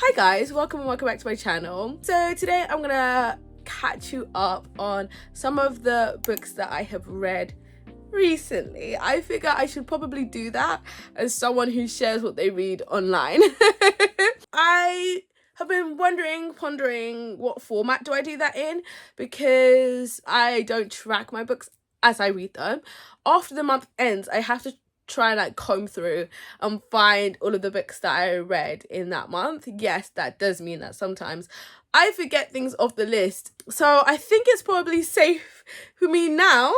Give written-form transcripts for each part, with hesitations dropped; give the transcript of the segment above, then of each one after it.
Hi guys, welcome back to my channel. So today I'm gonna catch you up on some of the books that I have read recently. I figure I should probably do that as someone who shares what they read online. I have been pondering what format do I do that in, because I don't track my books as I read them. After the month ends, I have to try and like comb through and find all of the books that I read in that month. Yes, that does mean that sometimes I forget things off the list. So I think it's probably safe for me now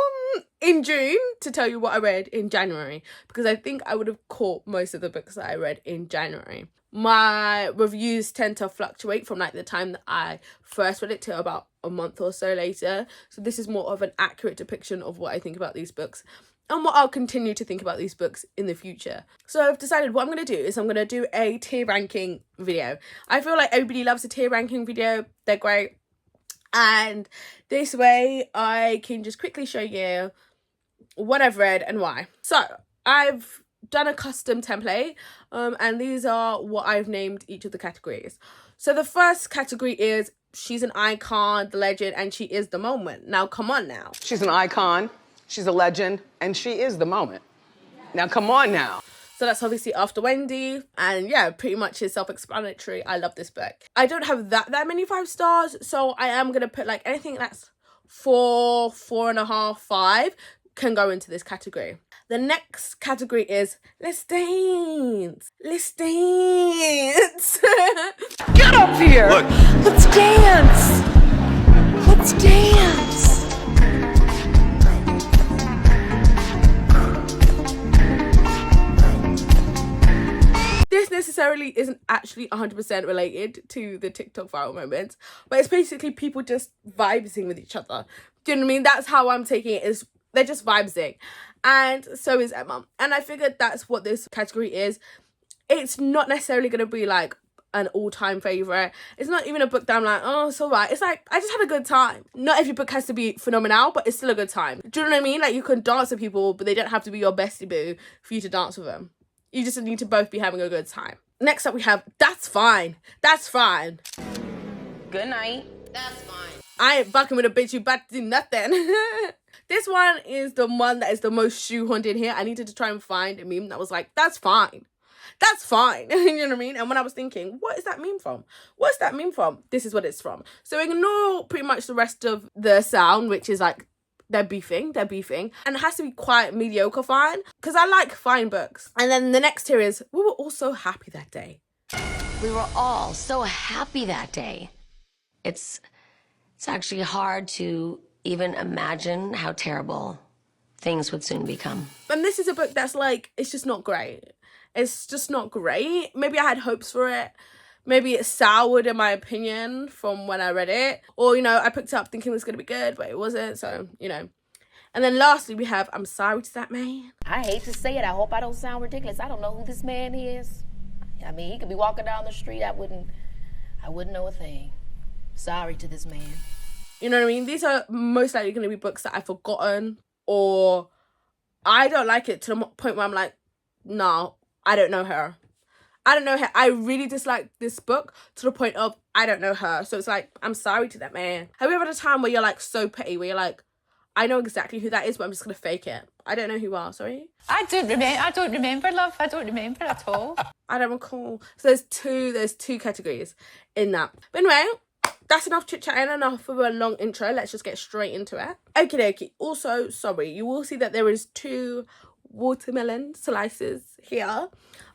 in June to tell you what I read in January, because I think I would have caught most of the books that I read in January. My reviews tend to fluctuate from like the time that I first read it to about a month or so later. So this is more of an accurate depiction of what I think about these books and what I'll continue to think about these books in the future. So I've decided what I'm going to do is I'm going to do a tier ranking video. I feel like everybody loves a tier ranking video. They're great. And this way I can just quickly show you what I've read and why. So I've done a custom template and these are what I've named each of the categories. So the first category is she's an icon, the legend, and she is the moment. Now come on now. She's an icon, she's a legend, and she is the moment. Now come on now. So that's obviously After Wendy, and yeah, pretty much is self-explanatory. I love this book. I don't have that many 5 stars, so I am gonna put like anything that's 4, 4.5, 5 can go into this category. The next category is Let's Dance. Let's dance. Get up here! Look. Let's dance! Let's dance! This necessarily isn't actually 100% related to the TikTok viral moments, but it's basically people just vibing with each other. Do you know what I mean? That's how I'm taking it, is they're just vibing. And so is Emma. And I figured that's what this category is. It's not necessarily going to be like an all-time favorite. It's not even a book that I'm like, oh, it's all right. It's like, I just had a good time. Not every book has to be phenomenal, but it's still a good time. Do you know what I mean? Like, you can dance with people, but they don't have to be your bestie boo for you to dance with them. You just need to both be having a good time. Next up we have That's Fine. That's Fine. Good night. That's fine. I ain't fucking with a bitch, you about to do nothing. This one is the one that is the most shoehorned in here. I needed to try and find a meme that was like, that's fine. That's fine. You know what I mean? And when I was thinking, what is that meme from? What's that meme from? This is what it's from. So ignore pretty much the rest of the sound, which is like, they're beefing. And it has to be quite mediocre fine, because I like fine books. And then the next tier is We Were All So Happy That Day. We were all so happy that day. It's actually hard to even imagine how terrible things would soon become. And this is a book that's like, it's just not great. It's just not great. Maybe I had hopes for it. Maybe it soured in my opinion from when I read it. Or, you know, I picked it up thinking it was going to be good, but it wasn't. So, you know. And then lastly, we have I'm Sorry to That Man. I hate to say it. I hope I don't sound ridiculous. I don't know who this man is. I mean, he could be walking down the street. I wouldn't know a thing. Sorry to this man. You know what I mean? These are most likely going to be books that I've forgotten, or I don't like it to the point where I'm like, no, I don't know her. I don't know her. I really dislike this book to the point of I don't know her. So it's like, I'm sorry to that man. Have you ever had a time where you're like so petty, where you're like, I know exactly who that is, but I'm just going to fake it. I don't know who you are, sorry. I don't remember, love. I don't remember at all. I don't recall. So there's two categories in that. But anyway, that's enough chit-chatting, enough of a long intro. Let's just get straight into it. Okie dokie. Also, sorry, you will see that there is 2 watermelon slices here.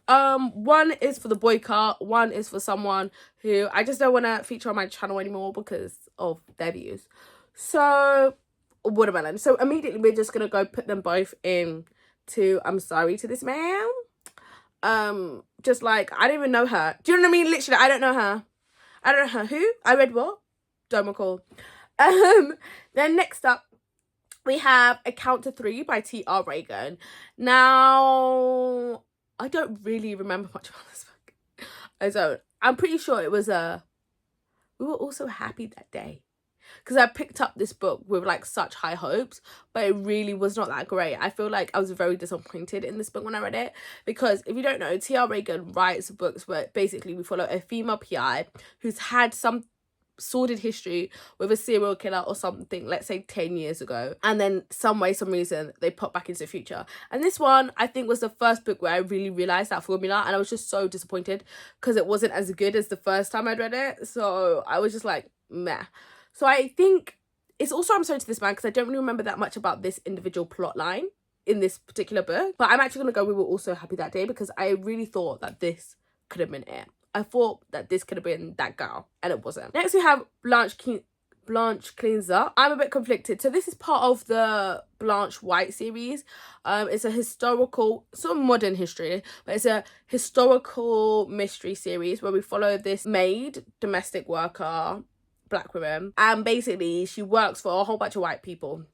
One is for the boycott, one is for someone who I just don't want to feature on my channel anymore because of their views. So, watermelon. So immediately we're just gonna go put them both in to I'm Sorry to This Man. Just like, I don't even know her. Do you know what I mean? Literally, I don't know her. I don't know her. Who? I read what? Don't recall. Then next up, we have A Count to 3 by T.R. Reagan. Now, I don't really remember much about this book. I don't. I'm pretty sure it was We Were All So Happy That Day. because I picked up this book with like such high hopes, but it really was not that great. I feel like I was very disappointed in this book when I read it, because if you don't know, T.R. Reagan writes books where basically we follow a female PI who's had some sordid history with a serial killer or something, let's say 10 years ago, and then some reason they pop back into the future. And this one I think was the first book where I really realized that formula, and I was just so disappointed because it wasn't as good as the first time I'd read it. So I was just like, meh. So I think it's also, I'm sorry to this man, because I don't really remember that much about this individual plot line in this particular book, but I'm actually gonna go, we were also happy that day, because I really thought that this could have been it. I thought that this could have been that girl, and it wasn't. Next we have Blanche Cleans Up. I'm a bit conflicted. So this is part of the Blanche White series. It's a historical, sort of modern history, but it's a historical mystery series where we follow this maid, domestic worker, black woman, and basically she works for a whole bunch of white people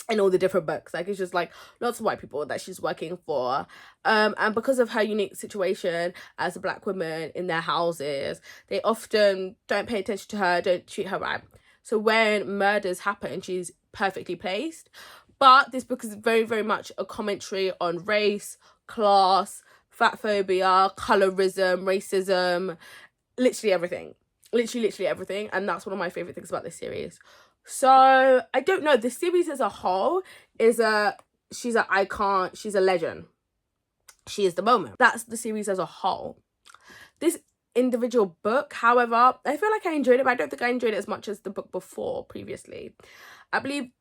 in all the different books. Like, it's just like lots of white people that she's working for, and because of her unique situation as a black woman in their houses, they often don't pay attention to her, don't treat her right. So when murders happen, she's perfectly placed. But this book is very, very much a commentary on race, class, fat phobia, colorism, racism, literally everything, literally everything. And that's one of my favorite things about this series. So I don't know, the series as a whole is she's an icon, she's a legend, she is the moment. That's the series as a whole. This individual book, however, I feel like I enjoyed it, but I don't think I enjoyed it as much as the book before previously. I believe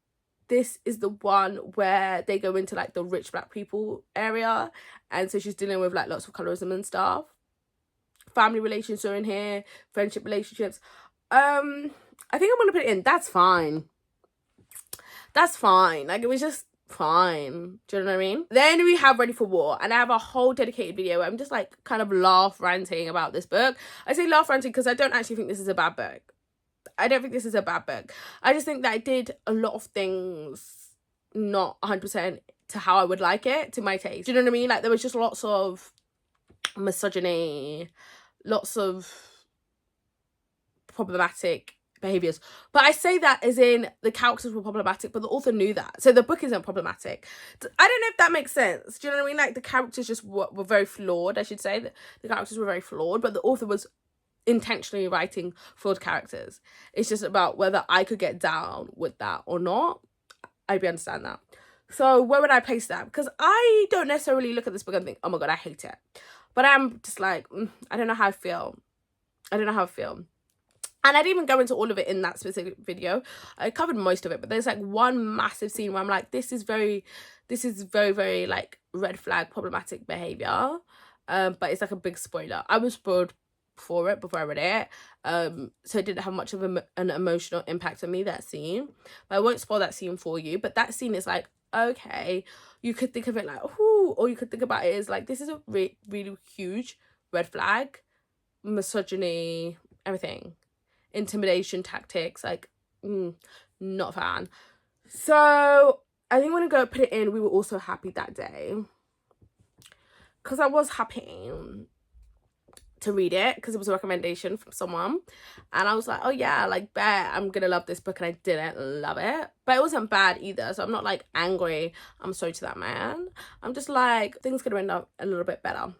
this is the one where they go into like the rich black people area, and so she's dealing with like lots of colorism and stuff. Family relations are in here, friendship relationships. I think I'm gonna put it in. That's fine. That's fine. Like, it was just fine. Do you know what I mean? Then we have Ready for War, and I have a whole dedicated video where I'm just like kind of laugh ranting about this book. I say laugh ranting because I don't actually think this is a bad book. I don't think this is a bad book. I just think that I did a lot of things not 100% to how I would like it, to my taste. Do you know what I mean? Like, there was just lots of misogyny, lots of problematic behaviors, but I say that as in the characters were problematic, but the author knew that, so the book isn't problematic. I don't know if that makes sense. Do you know what I mean? Like, the characters just were very flawed. I should say that the characters were very flawed, but the author was intentionally writing flawed characters. It's just about whether I could get down with that or not. I understand that. So where would I place that? Because I don't necessarily look at this book and think, oh my god, I hate it, but I'm just like, I don't know how I feel. And I didn't even go into all of it in that specific video. I covered most of it, but there's like one massive scene where I'm like, this is very, very like red flag problematic behavior. But it's like a big spoiler. I was spoiled for it before I read it. So it didn't have much of an emotional impact on me, that scene. But I won't spoil that scene for you. But that scene is like, okay, you could think of it like, ooh, or you could think about it as like, this is a really huge red flag. Misogyny, everything. Intimidation tactics, like, not a fan. So I think I'm gonna go put it in. We were also happy that day, because I was happy to read it because it was a recommendation from someone, and I was like, oh yeah, like, bet I'm gonna love this book, and I didn't love it, but it wasn't bad either. So I'm not like angry, I'm sorry to that man. I'm just like, things could have ended up a little bit better.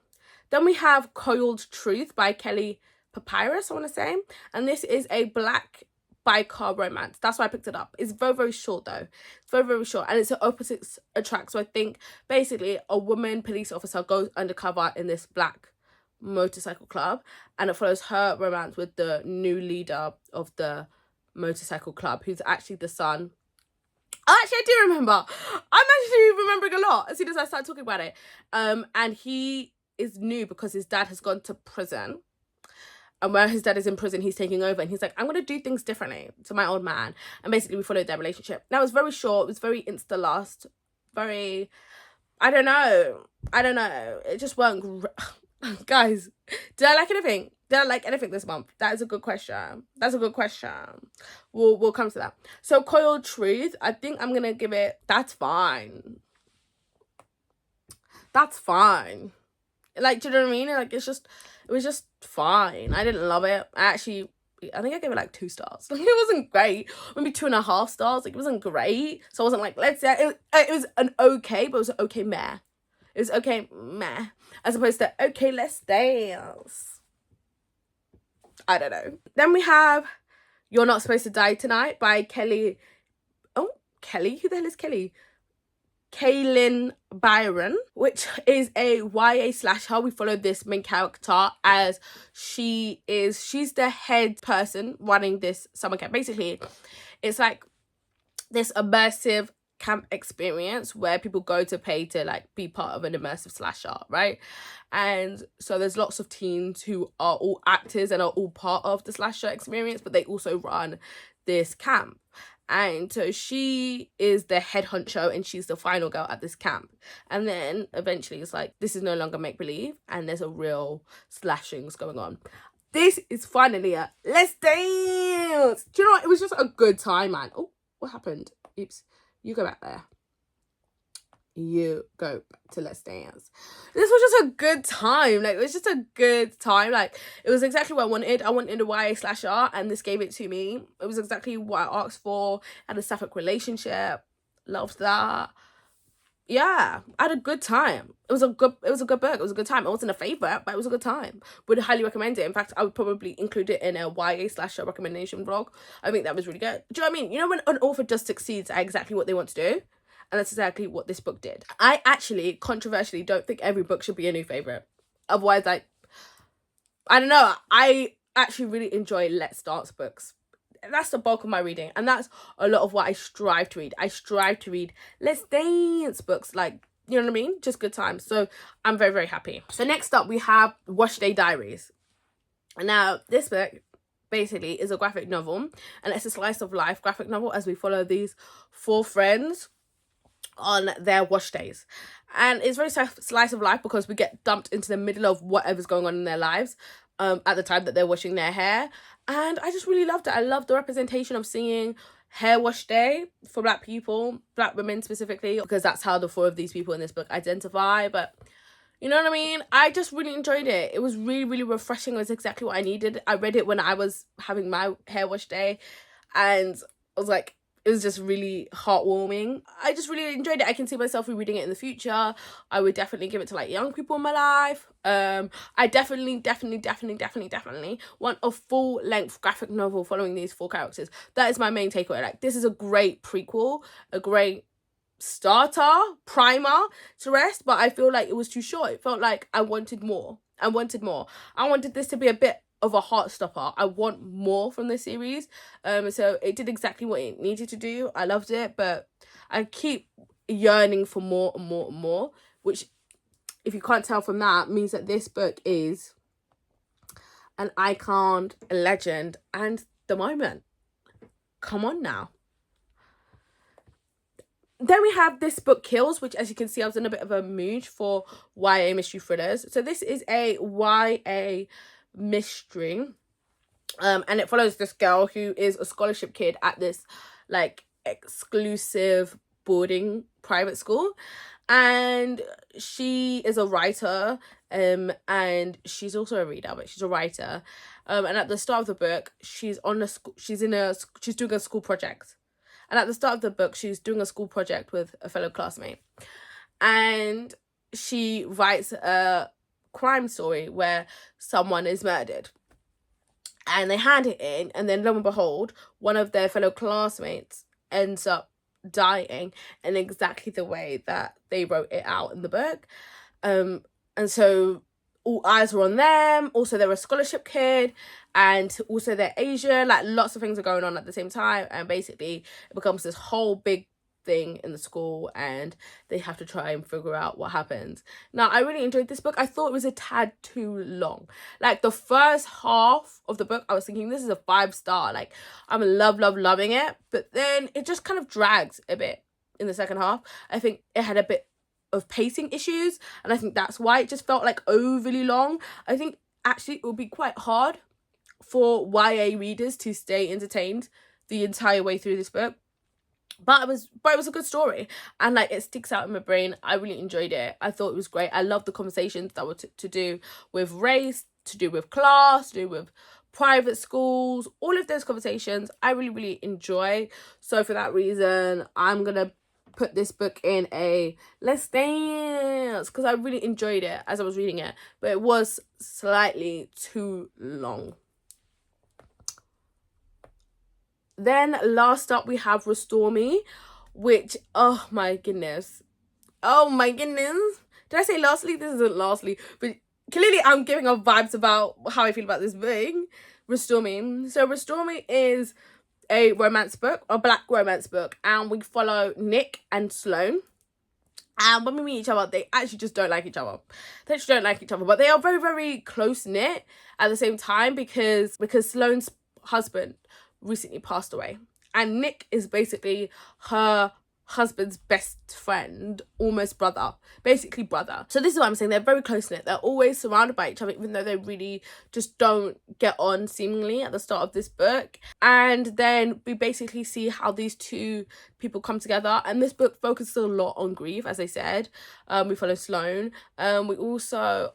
Then we have Coiled Truth by Kelly Papyrus, I want to say, and this is a black biker romance. That's why I picked it up. It's very, very short though. It's very, very short, and it's an opposites attract. So I think basically a woman police officer goes undercover in this black motorcycle club, and it follows her romance with the new leader of the motorcycle club, who's actually the son. Oh, actually, I do remember. I'm actually remembering a lot as soon as I start talking about it. And he is new because his dad has gone to prison. And where his dad is in prison, he's taking over, and he's like, I'm going to do things differently to my old man. And basically we followed their relationship. Now, it was very short. It was very insta-last. Very, I don't know. It just weren't, guys, did I like anything? Did I like anything this month? That is a good question. That's a good question. We'll come to that. So Coiled Truth, I think I'm going to give it, that's fine. That's fine. Like, do you know what I mean? Like, it was just fine. I didn't love it. I actually I think I gave it like 2 stars. Like, it wasn't great. Maybe 2.5 stars. Like, it wasn't great. So I wasn't like, let's say it was an okay, but it was an okay meh. It was okay meh. As opposed to okay, let's dance. I don't know. Then we have You're Not Supposed to Die Tonight by Kelly. Oh, Kelly? Who the hell is Kelly? Kaylin Byron, which is a YA slasher. We follow this main character as she's the head person running this summer camp. Basically, it's like this immersive camp experience where people go to pay to like be part of an immersive slasher, right? And so there's lots of teens who are all actors and are all part of the slasher experience, but they also run this camp. And so she is the head honcho and she's the final girl at this camp. And then eventually it's like, this is no longer make-believe and there's a real slashings going on. This is finally a let's dance. Do you know what? It was just a good time, man. Oh, what happened? Oops. You go back there. You go back to Let's Dance. This was just a good time. Like, it was just a good time. Like, it was exactly what I wanted. I wanted a YA slasher, and this gave it to me. It was exactly what I asked for. I had a sapphic relationship. Loved that. Yeah, I had a good time. It was a good book. It was a good time. It wasn't a favourite, but it was a good time. Would highly recommend it. In fact, I would probably include it in a YA slasher recommendation vlog. I think that was really good. Do you know what I mean? You know when an author just succeeds at exactly what they want to do? And that's exactly what this book did. I actually, controversially, don't think every book should be a new favourite. Otherwise, like, I don't know. I actually really enjoy Let's Dance books. That's the bulk of my reading. And that's a lot of what I strive to read. I strive to read Let's Dance books. Like, you know what I mean? Just good times. So I'm very, very happy. So next up, we have Wash Day Diaries. Now, this book basically is a graphic novel. And it's a slice of life graphic novel as we follow these 4 friends on their wash days. And it's very slice of life because we get dumped into the middle of whatever's going on in their lives at the time that they're washing their hair. And I just really loved it. I loved the representation of seeing hair wash day for Black people, Black women specifically, because that's how the 4 of these people in this book identify. But you know what I mean? I just really enjoyed it. It was really, really refreshing. It was exactly what I needed. I read it when I was having my hair wash day and I was like, it was just really heartwarming. I just really enjoyed it. I can see myself rereading it in the future. I would definitely give it to like young people in my life. I definitely want a full-length graphic novel following these 4 characters. That is my main takeaway. Like, this is a great prequel, a great starter, primer to rest, but I feel like it was too short. It felt like I wanted more. I wanted this to be a bit of a heart stopper. I want more from this series. So it did exactly what it needed to do. I loved it, but I keep yearning for more and more and more, which, if you can't tell from that, means that this book is an icon, a legend, and the moment. Come on now. Then we have This Book Kills, which, as you can see, I was in a bit of a mood for YA mystery thrillers. So this is a YA mystery, and it follows this girl who is a scholarship kid at this like exclusive boarding private school, and she is a writer, and she's also a reader, but she's a writer, and at the start of the book she's doing a school project, and at the start of the book she's doing a school project with a fellow classmate, and she writes a crime story where someone is murdered, and they hand it in, and then lo and behold, one of their fellow classmates ends up dying in exactly the way that they wrote it out in the book. And so all eyes are on them. Also, they're a scholarship kid, and also they're Asian. Like, lots of things are going on at the same time, and basically it becomes this whole big thing in the school, and they have to try and figure out what happens. Now, I really enjoyed this book. I thought it was a tad too long. Like, the first half of the book, I was thinking, this is a 5-star. Like, I'm loving it. But then it just kind of drags a bit in the second half. I think it had a bit of pacing issues, and I think that's why it just felt like overly long. I think actually it would be quite hard for YA readers to stay entertained the entire way through this book. But it was a good story, and like, it sticks out in my brain. I really enjoyed it. I thought it was great. I loved the conversations that were to do with race, to do with class, to do with private schools, all of those conversations I really, really enjoy. So for that reason, I'm gonna put this book in a let's dance, because I really enjoyed it as I was reading it, but it was slightly too long. Then last up we have Restore Me, which, oh my goodness. Did I say lastly? This isn't lastly, but clearly I'm giving off vibes about how I feel about this book. Restore Me. So Restore Me is a romance book, a black romance book, and we follow Nick and Sloane. And when we meet each other, they actually just don't like each other. They just don't like each other, but they are very, very close-knit at the same time because Sloane's husband recently passed away, and Nick is basically her husband's best friend, almost brother, basically brother. So this is what I'm saying, they're very close-knit, they're always surrounded by each other, even though they really just don't get on seemingly at the start of this book. And then we basically see how these two people come together, and this book focuses a lot on grief, as I said. We follow Sloane. We also,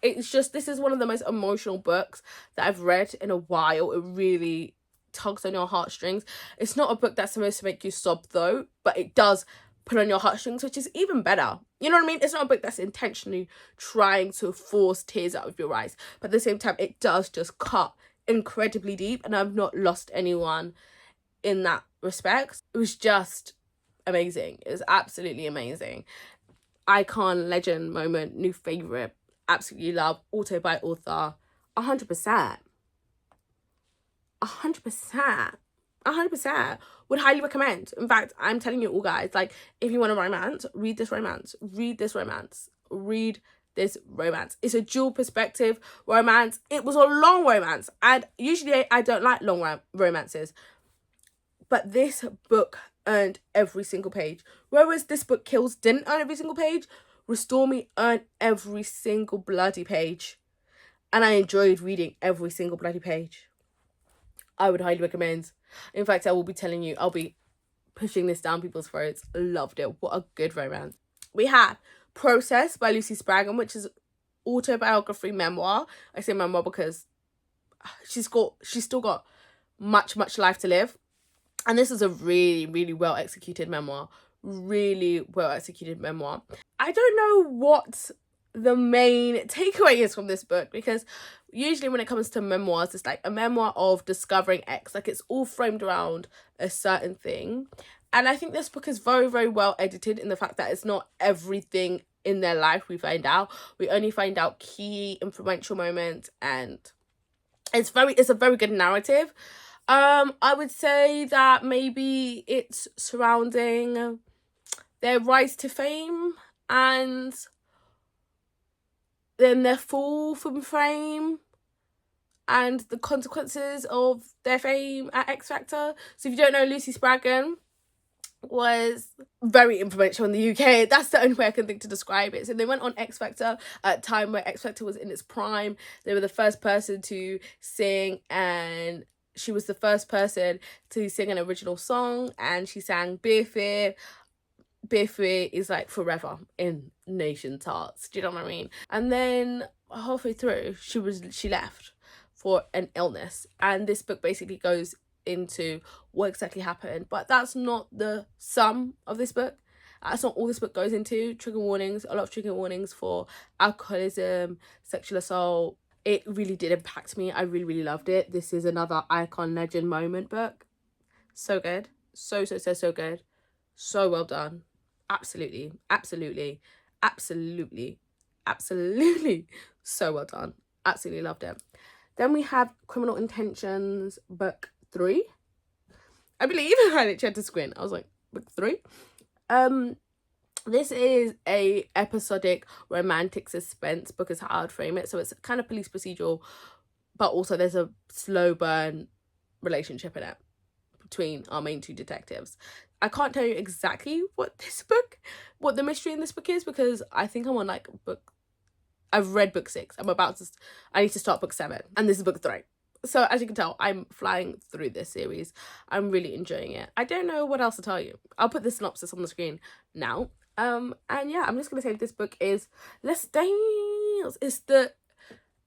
it's just, this is one of the most emotional books that I've read in a while. It really tugs on your heartstrings. It's not a book that's supposed to make you sob though, but it does put on your heartstrings, which is even better. You know what I mean? It's not a book that's intentionally trying to force tears out of your eyes, but at the same time it does just cut incredibly deep, and I've not lost anyone in that respect. It was just amazing. It was absolutely amazing. Icon, legend, moment, new favorite, absolutely love, auto by author, 100%. 100% would highly recommend. In fact, I'm telling you all, guys, like, if you want a romance, read this romance. It's a dual perspective romance. It was a long romance, and usually I don't like long romances, but this book earned every single page. Whereas this book Kills didn't earn every single page, Restore Me earned every single bloody page, and I enjoyed reading every single bloody page. I would highly recommend. In fact, I will be telling you, I'll be pushing this down people's throats. Loved it. What a good romance. We have Process by Lucy Spraggan, which is autobiography memoir. I say memoir because she's still got much life to live. And this is a really, really well executed memoir. I don't know what the main takeaway is from this book, because usually when it comes to memoirs, it's like a memoir of discovering X, like it's all framed around a certain thing. And I think this book is very, very well edited in the fact that it's not everything in their life we find out. We only find out key influential moments, and it's a very good narrative. I would say that maybe it's surrounding their rise to fame and then their fall from fame and the consequences of their fame at X Factor. So if you don't know, Lucy Spraggan was very influential in the UK. That's the only way I can think to describe it. So they went on X Factor at a time where X Factor was in its prime. They were the first person to sing, and she was the first person to sing an original song, and she sang Beer Fear is like forever in nation's hearts. Do you know what I mean? And then halfway through, she left for an illness, and this book basically goes into what exactly happened. But that's not the sum of this book. That's not all this book goes into. Trigger warnings, a lot of trigger warnings for alcoholism, sexual assault. It really did impact me. I really, really loved it. This is another icon, legend, moment book. So good. So good. So well done. Absolutely so well done. Absolutely loved it. Then we have Criminal Intentions book 3, I believe. I literally had to squint. I was like, book 3. This is a episodic romantic suspense book is how I would frame it. So it's kind of police procedural, but also there's a slow burn relationship in it between our main two detectives. I can't tell you exactly what the mystery in this book is, because I think I'm on like I've read book 6. I need to start book 7, and this is book 3. So as you can tell, I'm flying through this series. I'm really enjoying it. I don't know what else to tell you. I'll put the synopsis on the screen now. And yeah, I'm just gonna say this book is Let's Dance. It's the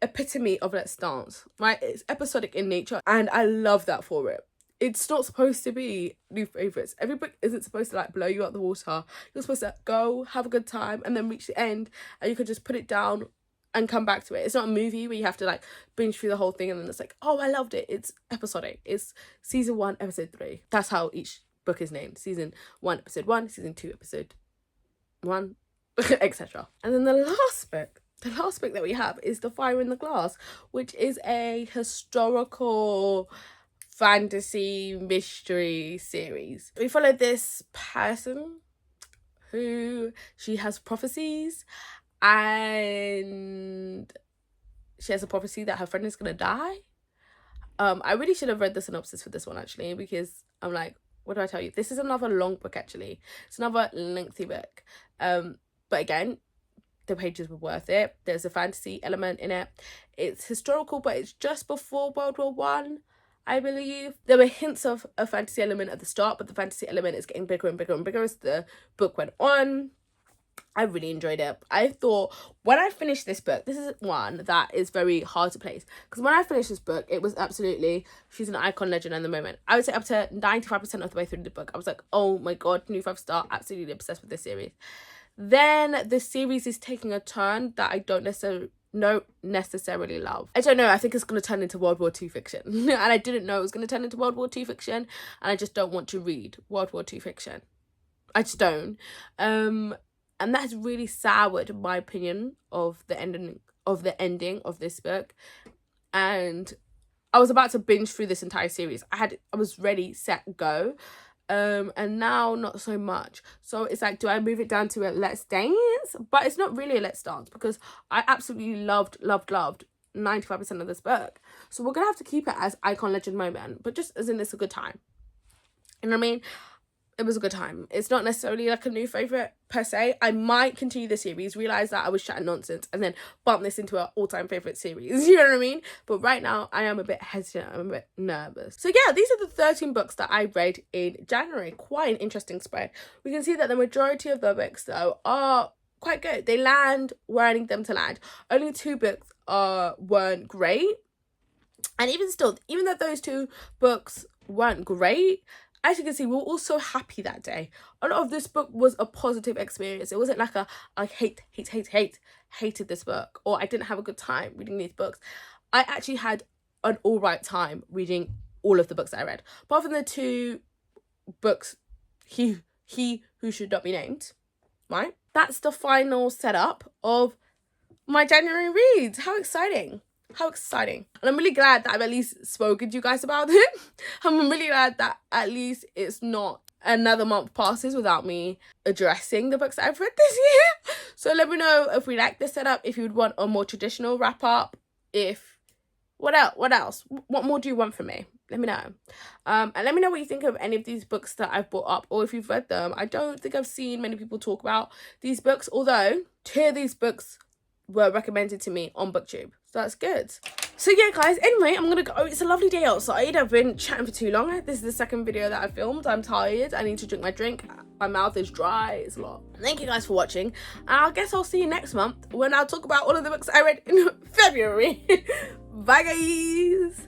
epitome of Let's Dance, right? It's episodic in nature, and I love that for it. It's not supposed to be new favourites. Every book isn't supposed to like blow you out the water. You're supposed to go, have a good time, and then reach the end, and you can just put it down and come back to it. It's not a movie where you have to like binge through the whole thing and then it's like, oh, I loved it. It's episodic. It's season 1, episode 3. That's how each book is named. Season 1, episode 1, season 2, episode 1, etc. And then the last book that we have is The Fire in the Glass, which is a historical fantasy mystery series. We follow this person who she has prophecies, and she has a prophecy that her friend is gonna die. I really should have read the synopsis for this one actually, because I'm like, what do I tell you? This is another long book actually. It's another lengthy book. But again, the pages were worth it. There's a fantasy element in it. It's historical, but it's just before World War One, I believe. There were hints of a fantasy element at the start, but the fantasy element is getting bigger and bigger and bigger as the book went on. I really enjoyed it. I thought when I finished this book, this is one that is very hard to place, because when I finished this book, it was absolutely, she's an icon legend in the moment. I would say up to 95% of the way through the book, I was like, oh my god, new 5-star, absolutely obsessed with this series. Then the series is taking a turn that I don't necessarily love. I don't know, I think it's going to turn into World War II fiction. And I didn't know it was going to turn into World War II fiction, and I just don't want to read World War II fiction. I just don't. And that has really soured my opinion of the ending of this book. And I was about to binge through this entire series. I was ready, set, go. And now not so much. So it's like, do I move it down to a Let's Dance? But it's not really a Let's Dance, because I absolutely loved 95% of this book. So we're gonna have to keep it as icon legend moment, but just as in it's a good time. You know what I mean? It was a good time. It's not necessarily like a new favourite per se. I might continue the series, realise that I was chatting nonsense, and then bump this into an all-time favourite series. You know what I mean? But right now, I am a bit hesitant. I'm a bit nervous. So yeah, these are the 13 books that I read in January. Quite an interesting spread. We can see that the majority of the books, though, are quite good. They land where I need them to land. Only 2 books weren't great. And even still, even though those 2 books weren't great, as you can see, we were all so happy that day. A lot of this book was a positive experience. It wasn't like I hated this book, or I didn't have a good time reading these books. I actually had an all right time reading all of the books that I read. Apart from the 2 books, He Who Should Not Be Named, right? That's the final setup of my January reads. How exciting. How exciting. And I'm really glad that I've at least spoken to you guys about it. I'm really glad that at least it's not another month passes without me addressing the books that I've read this year. So let me know if we like this setup, if you would want a more traditional wrap up, what else? What more do you want from me? Let me know. And let me know what you think of any of these books that I've brought up, or if you've read them. I don't think I've seen many people talk about these books, although 2 of these books were recommended to me on Booktube. So that's good. So yeah, guys, anyway, I'm gonna go. It's a lovely day outside. I've been chatting for too long. This is the second video that I filmed. I'm tired. I need to drink my drink. My mouth is dry. It's a lot. Thank you guys for watching. And I guess I'll see you next month when I'll talk about all of the books I read in February. Bye, guys.